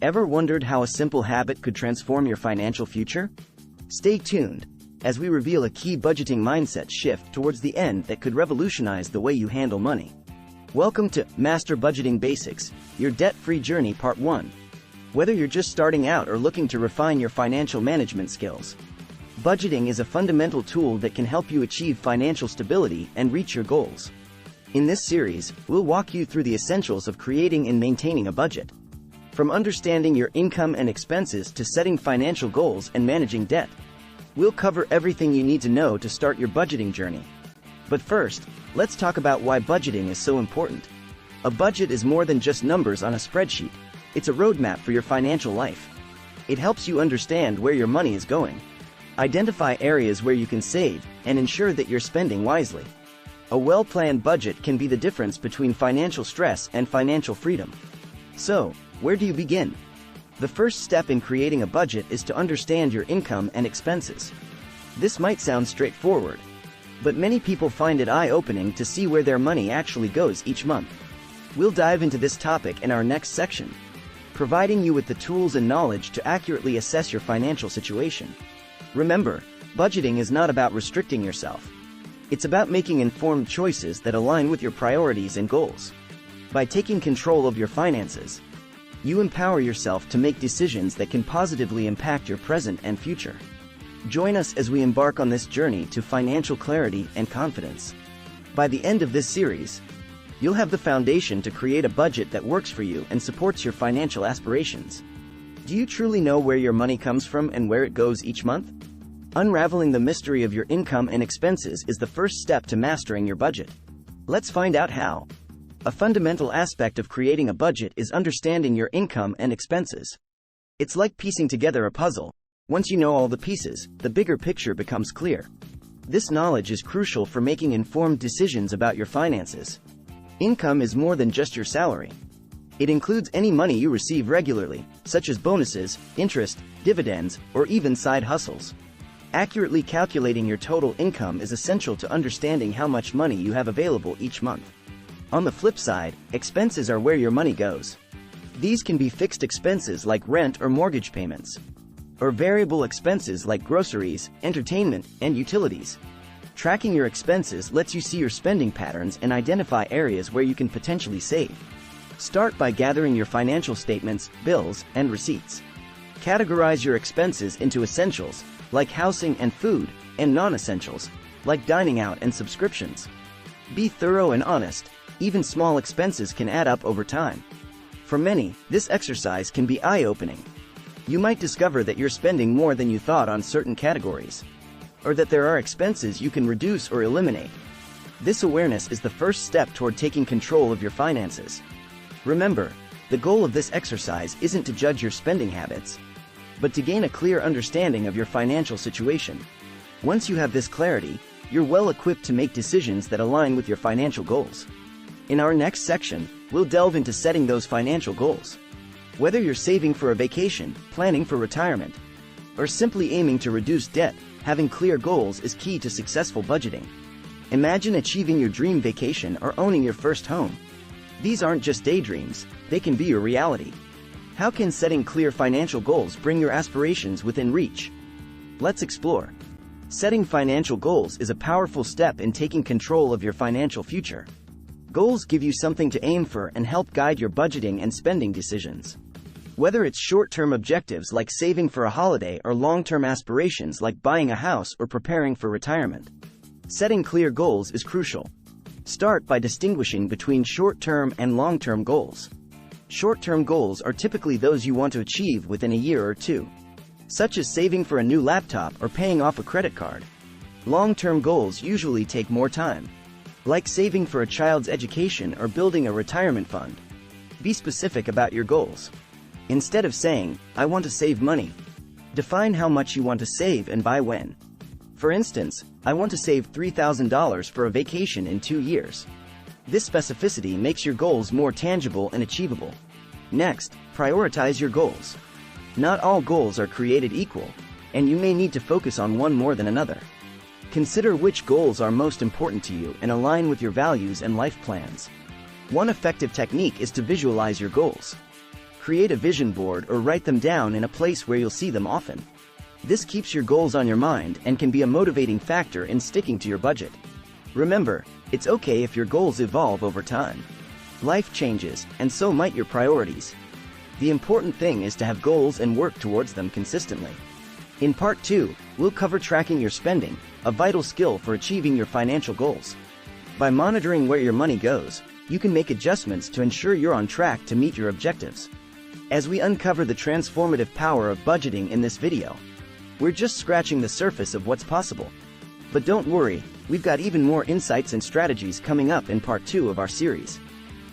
Ever wondered how a simple habit could transform your financial future? Stay tuned, as we reveal a key budgeting mindset shift towards the end that could revolutionize the way you handle money. Welcome to Master Budgeting Basics, your debt-free journey part 1. Whether you're just starting out or looking to refine your financial management skills, budgeting is a fundamental tool that can help you achieve financial stability and reach your goals. In this series, we'll walk you through the essentials of creating and maintaining a budget. From understanding your income and expenses to setting financial goals and managing debt, we'll cover everything you need to know to start your budgeting journey. But first, let's talk about why budgeting is so important. A budget is more than just numbers on a spreadsheet. It's a roadmap for your financial life. It helps you understand where your money is going, identify areas where you can save, and ensure that you're spending wisely. A well-planned budget can be the difference between financial stress and financial freedom. So, where do you begin? The first step in creating a budget is to understand your income and expenses. This might sound straightforward, but many people find it eye-opening to see where their money actually goes each month. We'll dive into this topic in our next section, providing you with the tools and knowledge to accurately assess your financial situation. Remember, budgeting is not about restricting yourself. It's about making informed choices that align with your priorities and goals. By taking control of your finances, you empower yourself to make decisions that can positively impact your present and future. Join us as we embark on this journey to financial clarity and confidence. By the end of this series, you'll have the foundation to create a budget that works for you and supports your financial aspirations. Do you truly know where your money comes from and where it goes each month? Unraveling the mystery of your income and expenses is the first step to mastering your budget. Let's find out how. A fundamental aspect of creating a budget is understanding your income and expenses. It's like piecing together a puzzle. Once you know all the pieces, the bigger picture becomes clear. This knowledge is crucial for making informed decisions about your finances. Income is more than just your salary. It includes any money you receive regularly, such as bonuses, interest, dividends, or even side hustles. Accurately calculating your total income is essential to understanding how much money you have available each month. On the flip side, expenses are where your money goes. These can be fixed expenses like rent or mortgage payments, or variable expenses like groceries, entertainment, and utilities. Tracking your expenses lets you see your spending patterns and identify areas where you can potentially save. Start by gathering your financial statements, bills, and receipts. Categorize your expenses into essentials, like housing and food, and non-essentials, like dining out and subscriptions. Be thorough and honest. Even small expenses can add up over time. For many, this exercise can be eye-opening. You might discover that you're spending more than you thought on certain categories, or that there are expenses you can reduce or eliminate. This awareness is the first step toward taking control of your finances. Remember, the goal of this exercise isn't to judge your spending habits, but to gain a clear understanding of your financial situation. Once you have this clarity, you're well equipped to make decisions that align with your financial goals. In our next section, we'll delve into setting those financial goals. Whether you're saving for a vacation, planning for retirement, or simply aiming to reduce debt, having clear goals is key to successful budgeting. Imagine achieving your dream vacation or owning your first home. These aren't just daydreams, they can be your reality. How can setting clear financial goals bring your aspirations within reach? Let's explore. Setting financial goals is a powerful step in taking control of your financial future. Goals give you something to aim for and help guide your budgeting and spending decisions. Whether it's short-term objectives like saving for a holiday or long-term aspirations like buying a house or preparing for retirement, setting clear goals is crucial. Start by distinguishing between short-term and long-term goals. Short-term goals are typically those you want to achieve within a year or two, such as saving for a new laptop or paying off a credit card. Long-term goals usually take more time, like saving for a child's education or building a retirement fund. Be specific about your goals. Instead of saying, "I want to save money," define how much you want to save and by when. For instance, I want to save $3,000 for a vacation in 2 years. This specificity makes your goals more tangible and achievable. Next, prioritize your goals. Not all goals are created equal, and you may need to focus on one more than another. Consider which goals are most important to you and align with your values and life plans. One effective technique is to visualize your goals. Create a vision board or write them down in a place where you'll see them often. This keeps your goals on your mind and can be a motivating factor in sticking to your budget. Remember, it's okay if your goals evolve over time. Life changes, and so might your priorities. The important thing is to have goals and work towards them consistently. In Part 2, we'll cover tracking your spending, a vital skill for achieving your financial goals. By monitoring where your money goes, you can make adjustments to ensure you're on track to meet your objectives. As we uncover the transformative power of budgeting in this video, we're just scratching the surface of what's possible. But don't worry, we've got even more insights and strategies coming up in Part 2 of our series,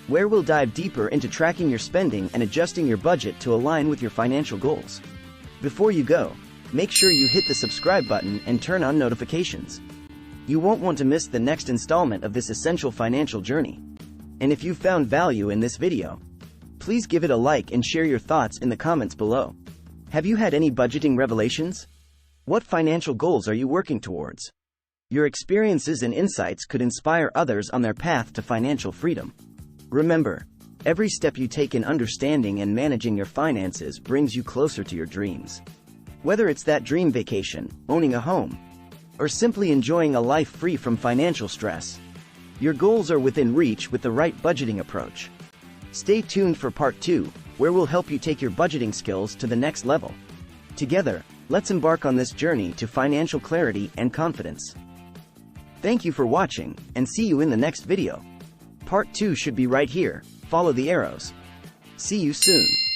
where we'll dive deeper into tracking your spending and adjusting your budget to align with your financial goals. Before you go, make sure you hit the subscribe button and turn on notifications. You won't want to miss the next installment of this essential financial journey. And if you found value in this video, please give it a like and share your thoughts in the comments below. Have you had any budgeting revelations? What financial goals are you working towards? Your experiences and insights could inspire others on their path to financial freedom. Remember, every step you take in understanding and managing your finances brings you closer to your dreams. Whether it's that dream vacation, owning a home, or simply enjoying a life free from financial stress, your goals are within reach with the right budgeting approach. Stay tuned for Part 2, where we'll help you take your budgeting skills to the next level. Together, let's embark on this journey to financial clarity and confidence. Thank you for watching, and see you in the next video. Part 2 should be right here. Follow the arrows. See you soon.